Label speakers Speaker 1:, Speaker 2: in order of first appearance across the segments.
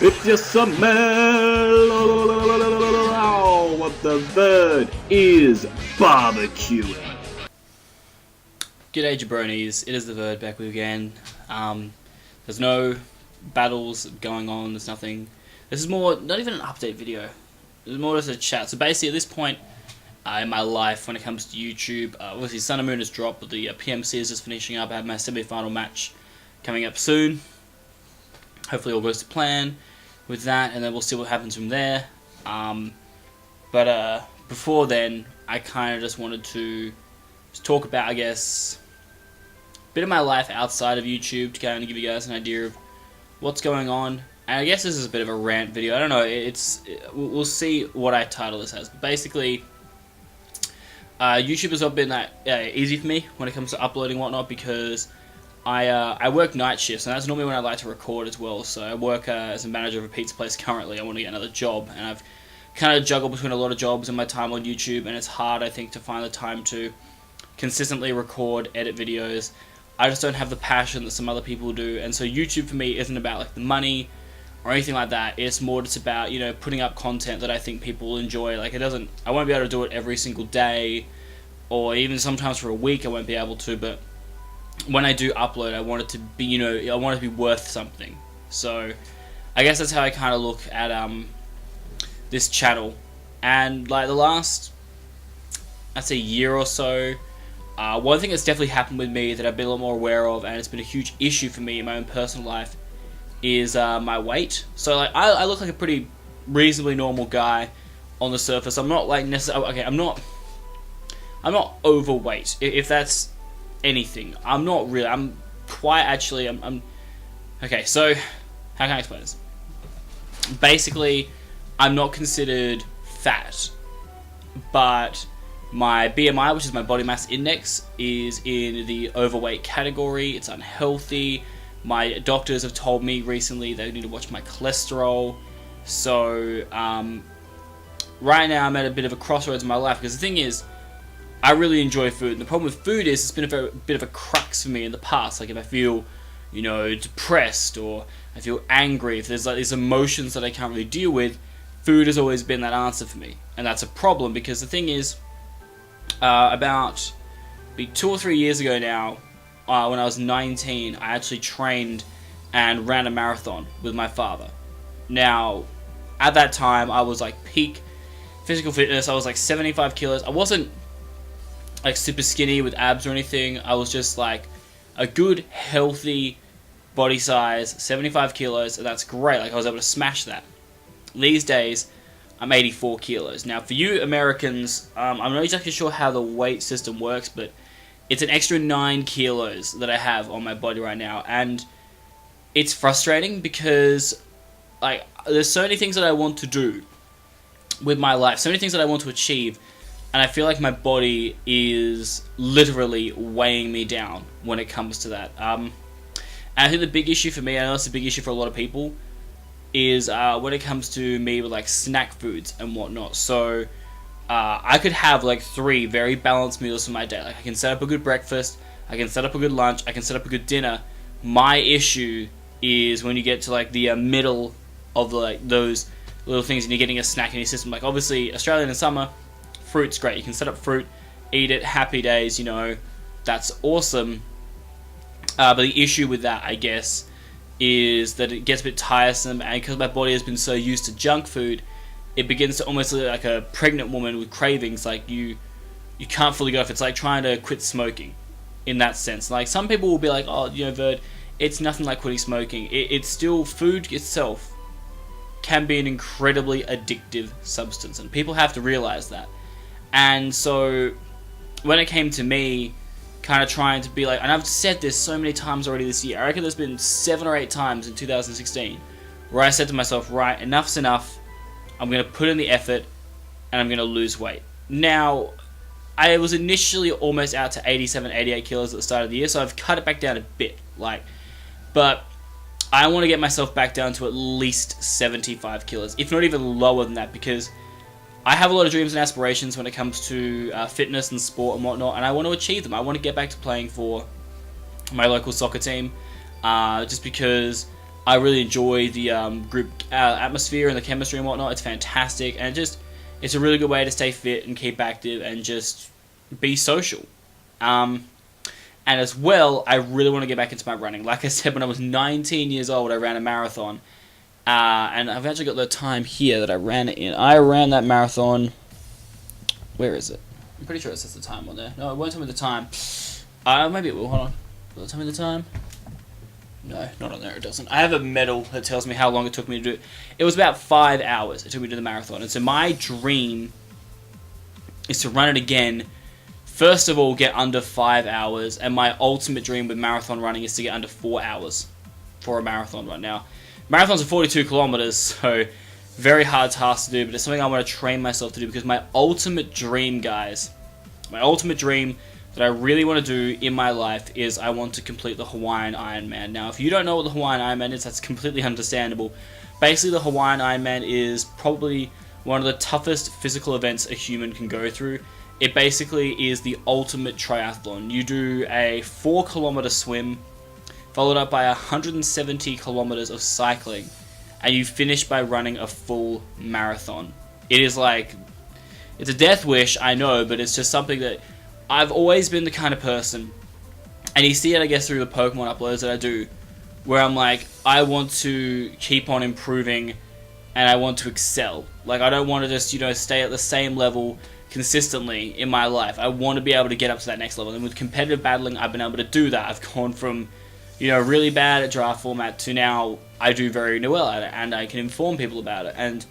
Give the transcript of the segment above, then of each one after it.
Speaker 1: It's your summer. What the bird is barbecuing.
Speaker 2: G'day jabronis, it is the Verd back with you again. There's no battles going on, there's nothing. This is more, not even an update video, it's more just a chat. So basically at this point in my life when it comes to YouTube, obviously Sun and Moon has dropped, but the PMC is just finishing up. I have my semi-final match coming up soon. Hopefully all goes to plan with that, and then we'll see what happens from there. But before then, I kind of just wanted to just talk about, I guess, a bit of my life outside of YouTube to kind of give you guys an idea of what's going on. And I guess this is a bit of a rant video. I don't know. We'll see what I title this as. But basically, YouTube has not been that easy for me when it comes to uploading and whatnot, because I work night shifts, and that's normally when I like to record as well. So I work as a manager of a pizza place currently. I want to get another job, and I've kind of juggled between a lot of jobs and my time on YouTube, and it's hard, I think, to find the time to consistently record, edit videos. I just don't have the passion that some other people do, and so YouTube for me isn't about like the money or anything like that. It's more just about, you know, putting up content that I think people will enjoy. Like, I won't be able to do it every single day, or even sometimes for a week I won't be able to, but when I do upload, I want it to be, you know, I want it to be worth something. So I guess that's how I kind of look at this channel. And like the last, I'd say, year or so, one thing that's definitely happened with me that I've been a lot more aware of, and it's been a huge issue for me in my own personal life, is my weight. So like I look like a pretty reasonably normal guy on the surface. I'm not like necessarily, okay, I'm not overweight, if that's anything. I'm not really, I'm quite actually, I'm okay, so how can I explain this? Basically, I'm not considered fat, but my BMI, which is my body mass index, is in the overweight category. It's unhealthy. My doctors have told me recently they need to watch my cholesterol. So right now I'm at a bit of a crossroads in my life, because the thing is, I really enjoy food, and the problem with food is it's been a bit of a crux for me in the past. Like if I feel, you know, depressed, or I feel angry, if there's like these emotions that I can't really deal with, food has always been that answer for me, and that's a problem. Because the thing is, about 2 or 3 years ago now, when I was 19, I actually trained and ran a marathon with my father. Now, at that time, I was like peak physical fitness. I was like 75 kilos. I wasn't like super skinny with abs or anything. I was just like a good, healthy body size, 75 kilos, and that's great. Like I was able to smash that. These days, I'm 84 kilos. Now, for you Americans, I'm not exactly sure how the weight system works, but it's an extra 9 kilos that I have on my body right now, and it's frustrating because like there's so many things that I want to do with my life, so many things that I want to achieve, and I feel like my body is literally weighing me down when it comes to that. And I think the big issue for me, I know it's a big issue for a lot of people, is when it comes to me with like snack foods and whatnot. So I could have like 3 very balanced meals for my day. Like I can set up a good breakfast, I can set up a good lunch, I can set up a good dinner. My issue is when you get to like the middle of like those little things and you're getting a snack in your system. Like obviously Australia in the summer, fruit's great. You can set up fruit, eat it, happy days, you know, that's awesome. But the issue with that, I guess, is that it gets a bit tiresome, and because my body has been so used to junk food, it begins to almost look like a pregnant woman with cravings. Like you can't fully get off. It's like trying to quit smoking in that sense. Like some people will be like, oh, you know, Verd, it's nothing like quitting smoking. It's still, food itself can be an incredibly addictive substance, and people have to realize that. And so when it came to me kind of trying to be like, and I've said this so many times already this year, I reckon there's been 7 or 8 times in 2016 where I said to myself, right, enough's enough, I'm going to put in the effort and I'm going to lose weight. Now, I was initially almost out to 87, 88 kilos at the start of the year, so I've cut it back down a bit, like, but I want to get myself back down to at least 75 kilos, if not even lower than that, because I have a lot of dreams and aspirations when it comes to fitness and sport and whatnot, and I want to achieve them. I want to get back to playing for my local soccer team, just because I really enjoy the group atmosphere and the chemistry and whatnot. It's fantastic, and it's a really good way to stay fit and keep active and just be social. And as well, I really want to get back into my running. Like I said, when I was 19 years old, I ran a marathon. And I've actually got the time here that I ran it in. I ran that marathon... Where is it? I'm pretty sure it says the time on there. No, it won't tell me the time. Maybe it will. Hold on. Will it tell me the time? No, not on there. It doesn't. I have a medal that tells me how long it took me to do it. It was about 5 hours it took me to do the marathon. And so my dream is to run it again. First of all, get under 5 hours. And my ultimate dream with marathon running is to get under 4 hours for a marathon right now. Marathons are 42 kilometers, so very hard task to do, but it's something I want to train myself to do because my ultimate dream, guys, my ultimate dream that I really want to do in my life is I want to complete the Hawaiian Ironman. Now, if you don't know what the Hawaiian Ironman is, that's completely understandable. Basically, the Hawaiian Ironman is probably one of the toughest physical events a human can go through. It basically is the ultimate triathlon. You do a 4-kilometer swim, followed up by 170 kilometers of cycling, and you finish by running a full marathon. It is like, it's a death wish, I know, but it's just something that I've always been the kind of person, and you see it, I guess, through the Pokemon uploads that I do, where I'm like, I want to keep on improving, and I want to excel. Like, I don't want to just, stay at the same level consistently in my life. I want to be able to get up to that next level, and with competitive battling, I've been able to do that. I've gone from really bad at draft format to now I do very well at it, and I can inform people about it. And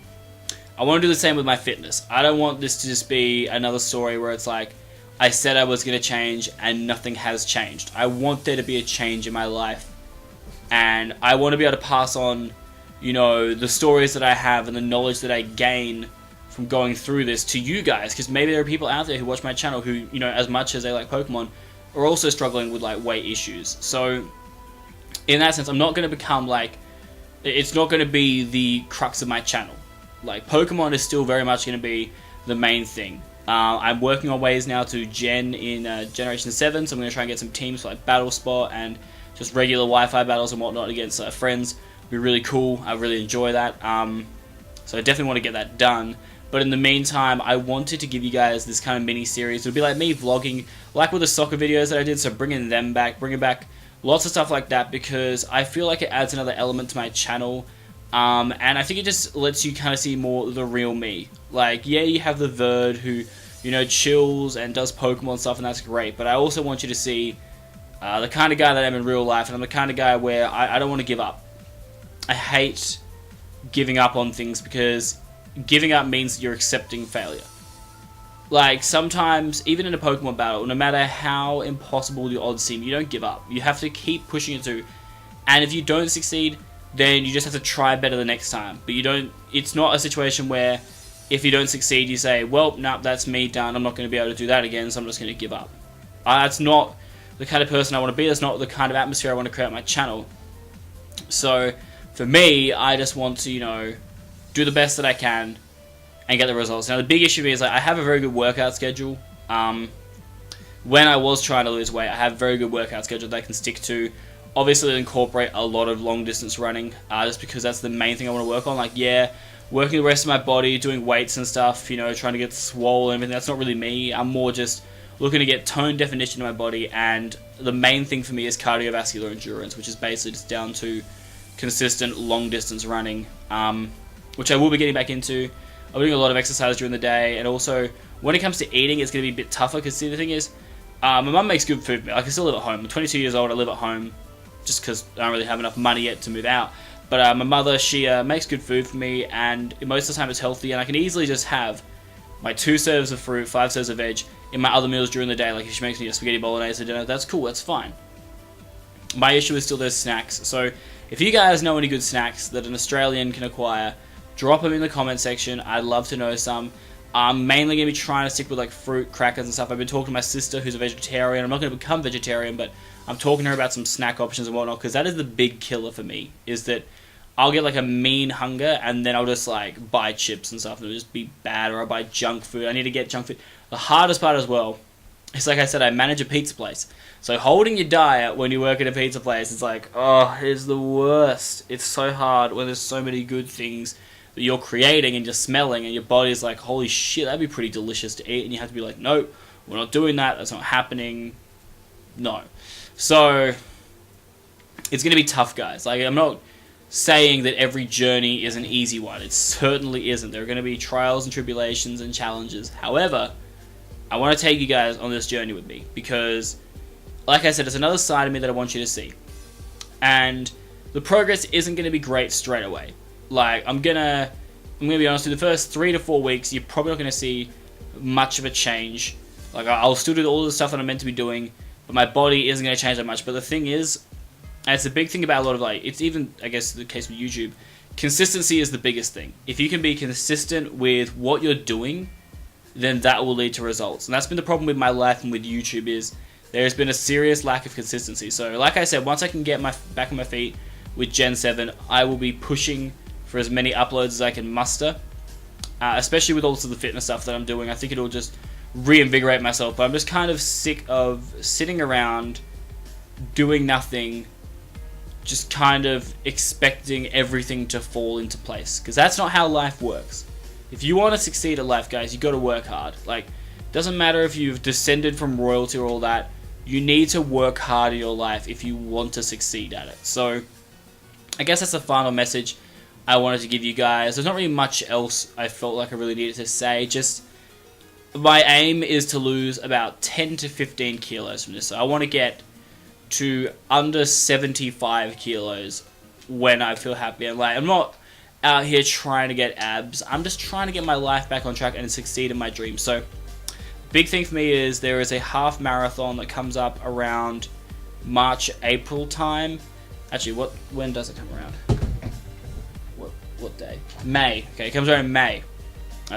Speaker 2: I want to do the same with my fitness. I don't want this to just be another story where it's like, I said I was going to change and nothing has changed. I want there to be a change in my life, and I want to be able to pass on, the stories that I have and the knowledge that I gain from going through this to you guys, because maybe there are people out there who watch my channel who, as much as they like Pokemon, are also struggling with like weight issues. So in that sense, I'm not going to become like, it's not going to be the crux of my channel. Like, Pokemon is still very much going to be the main thing. I'm working on ways now to gen in Generation 7, so I'm going to try and get some teams for like Battle Spot and just regular Wi-Fi battles and whatnot against friends. It'll be really cool. I really enjoy that. So I definitely want to get that done. But in the meantime, I wanted to give you guys this kind of mini-series. It'll be like me vlogging, like with the soccer videos that I did, so bringing them back, bringing back lots of stuff like that, because I feel like it adds another element to my channel, and I think it just lets you kind of see more the real me. Like, yeah, you have the Verd who, chills and does Pokemon stuff, and that's great, but I also want you to see the kind of guy that I am in real life, and I'm the kind of guy where I don't want to give up. I hate giving up on things, because giving up means you're accepting failure. Like, sometimes, even in a Pokemon battle, no matter how impossible the odds seem, you don't give up. You have to keep pushing it through. And if you don't succeed, then you just have to try better the next time. But it's not a situation where, if you don't succeed, you say, well, no, that's me done. I'm not going to be able to do that again, so I'm just going to give up. That's not the kind of person I want to be. That's not the kind of atmosphere I want to create on my channel. So, for me, I just want to, do the best that I can and get the results. Now, the big issue is, like, I have a very good workout schedule. When I was trying to lose weight, I have a very good workout schedule that I can stick to. Obviously, incorporate a lot of long-distance running, just because that's the main thing I want to work on. Like, yeah, working the rest of my body, doing weights and stuff, trying to get swole and everything, that's not really me. I'm more just looking to get tone definition in my body, and the main thing for me is cardiovascular endurance, which is basically just down to consistent long-distance running, which I will be getting back into. I'm doing a lot of exercise during the day, and also when it comes to eating, it's going to be a bit tougher, because see, the thing is, my mum makes good food for me. I can still live at home. I'm 22 years old, I live at home, just because I don't really have enough money yet to move out. But my mother, she makes good food for me, and most of the time it's healthy, and I can easily just have my 2 serves of fruit, 5 serves of veg in my other meals during the day. Like, if she makes me a spaghetti bolognese for dinner, that's cool, that's fine. My issue is still those snacks. So if you guys know any good snacks that an Australian can acquire, drop them in the comment section. I'd love to know some. I'm mainly going to be trying to stick with like fruit, crackers and stuff. I've been talking to my sister who's a vegetarian. I'm not going to become vegetarian, but I'm talking to her about some snack options and whatnot, because that is the big killer for me, is that I'll get like a mean hunger, and then I'll just like buy chips and stuff, and it'll just be bad, or I'll buy junk food. I need to get junk food. The hardest part as well it's like I said, I manage a pizza place. So holding your diet when you work at a pizza place is like, oh, it's the worst. It's so hard when there's so many good things that you're creating and you're smelling, and your body's like, holy shit, that'd be pretty delicious to eat, and you have to be like, nope, we're not doing that, that's not happening. No. So it's going to be tough, guys. Like, I'm not saying that every journey is an easy one. It certainly isn't. There are going to be trials and tribulations and challenges. However, I want to take you guys on this journey with me because, like I said, it's another side of me that I want you to see. And the progress isn't going to be great straight away. Like, I'm going to be honest with you, the first 3 to 4 weeks, you're probably not going to see much of a change. Like, I'll still do all the stuff that I'm meant to be doing, but my body isn't going to change that much. But the thing is, and it's a big thing about a lot of, like, it's even, I guess, the case with YouTube, consistency is the biggest thing. If you can be consistent with what you're doing, then that will lead to results. And that's been the problem with my life and with YouTube, is there's been a serious lack of consistency. So, like I said, once I can get back on my feet with Gen 7, I will be pushing for as many uploads as I can muster, especially with all of the fitness stuff that I'm doing. I think it'll just reinvigorate myself. But I'm just kind of sick of sitting around doing nothing, just kind of expecting everything to fall into place, because that's not how life works. If you want to succeed at life, guys, you got to work hard. Like, doesn't matter if you've descended from royalty or all that, you need to work hard in your life if you want to succeed at it. So I guess that's the final message I wanted to give you guys. There's not really much else I felt like I really needed to say. Just my aim is to lose about 10 to 15 kilos from this. So I want to get to under 75 kilos when I feel happy. And like, I'm not out here trying to get abs. I'm just trying to get my life back on track and succeed in my dreams. So big thing for me is there is a half marathon that comes up around March, April time. Actually, when does it come around? What day? May. Okay, it comes around in May.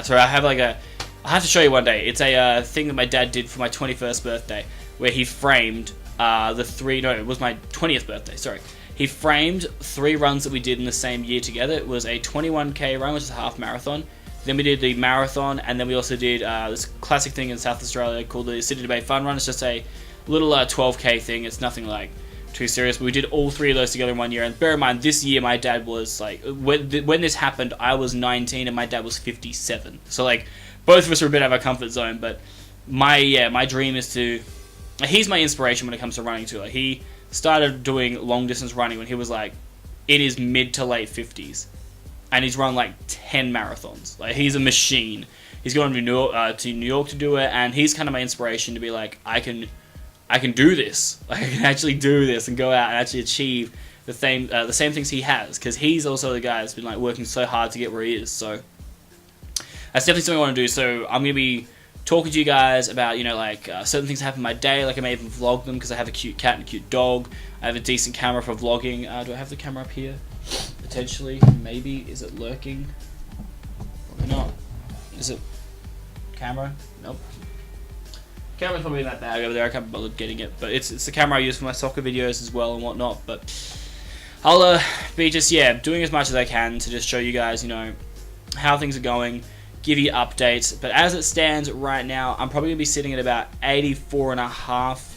Speaker 2: So I have to show you one day. It's a thing that my dad did for my 21st birthday, where he framed it was my 20th birthday, sorry. He framed 3 runs that we did in the same year together. It was a 21k run, which is a half marathon. Then we did the marathon, and then we also did this classic thing in South Australia called the Sydney Bay Fun Run. It's just a little 12k thing. It's nothing like too serious, but we did all 3 of those together in 1 year. And bear in mind, this year my dad was like, when this happened, I was 19 and my dad was 57. So like, both of us were a bit out of our comfort zone. But my dream is to, he's my inspiration when it comes to running too. Like, he started doing long distance running when he was like in his mid to late 50s, and he's run like 10 marathons. Like, he's a machine. He's gone to New York to do it, and he's kind of my inspiration to be like, I can do this. Like, I can actually do this and go out and actually achieve the same things he has, because he's also the guy that's been like working so hard to get where he is. So that's definitely something I want to do. So I'm gonna be talking to you guys about, certain things that happen in my day. Like, I may even vlog them because I have a cute cat and a cute dog. I have a decent camera for vlogging. Do I have the camera up here? Potentially, maybe. Is it lurking? Probably not. Is it camera? Nope. Camera's probably in that bag over there. I can't bother getting it, but it's the camera I use for my soccer videos as well and whatnot. But I'll be just doing as much as I can to just show you guys, how things are going, give you updates. But as it stands right now, I'm probably gonna be sitting at about 84.5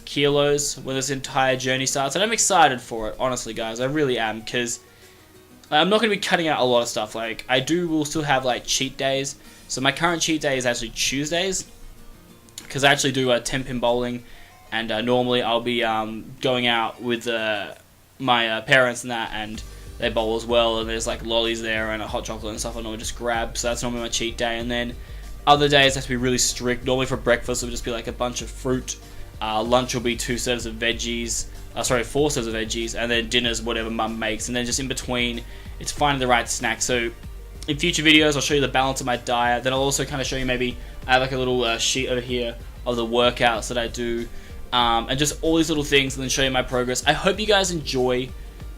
Speaker 2: kilos when this entire journey starts, and I'm excited for it, honestly, guys. I really am, because I'm not going to be cutting out a lot of stuff. Like, will still have like cheat days. So my current cheat day is actually Tuesdays, because I actually do 10-pin bowling, and normally I'll be going out with my parents and that, and they bowl as well, and there's like lollies there and a hot chocolate and stuff I normally just grab. So that's normally my cheat day. And then other days have to be really strict. Normally for breakfast it'll just be like a bunch of fruit. Lunch will be 4 sets of veggies, and then dinner's whatever mum makes, and then just in between, it's finding the right snack. So in future videos, I'll show you the balance of my diet. Then I'll also kind of show you, maybe I have like a little sheet over here of the workouts that I do, and just all these little things, and then show you my progress. I hope you guys enjoy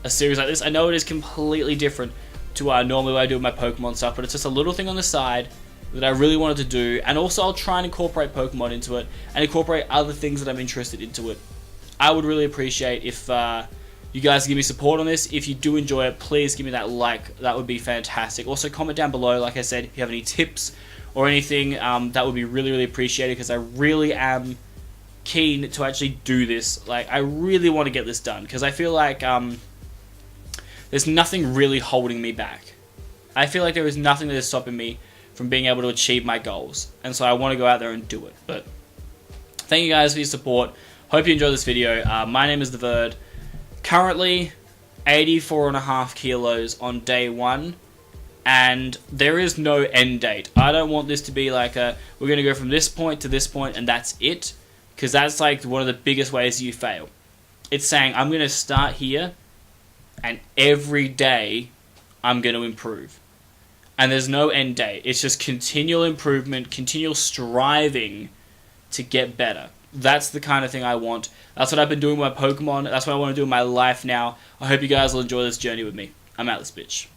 Speaker 2: a series like this. I know it is completely different to normally what I do with my Pokemon stuff, but it's just a little thing on the side that I really wanted to do, and also I'll try and incorporate Pokemon into it, and incorporate other things that I'm interested into it. I would really appreciate if you guys give me support on this. If you do enjoy it, please give me that like. That would be fantastic. Also, comment down below, like I said, if you have any tips or anything, that would be really, really appreciated, because I really am keen to actually do this. Like, I really want to get this done, because I feel like there's nothing really holding me back. I feel like there is nothing that is stopping me from being able to achieve my goals, and so I want to go out there and do it. But thank you guys for your support. Hope you enjoyed this video. My name is The Verd. Currently 84.5 kilos on day 1, and there is no end date. I don't want this to be like we're going to go from this point to this point and that's it, because that's like one of the biggest ways you fail. It's saying I'm going to start here, and every day I'm going to improve. And there's no end date. It's just continual improvement, continual striving to get better. That's the kind of thing I want. That's what I've been doing with my Pokemon. That's what I want to do in my life now. I hope you guys will enjoy this journey with me. I'm out this bitch.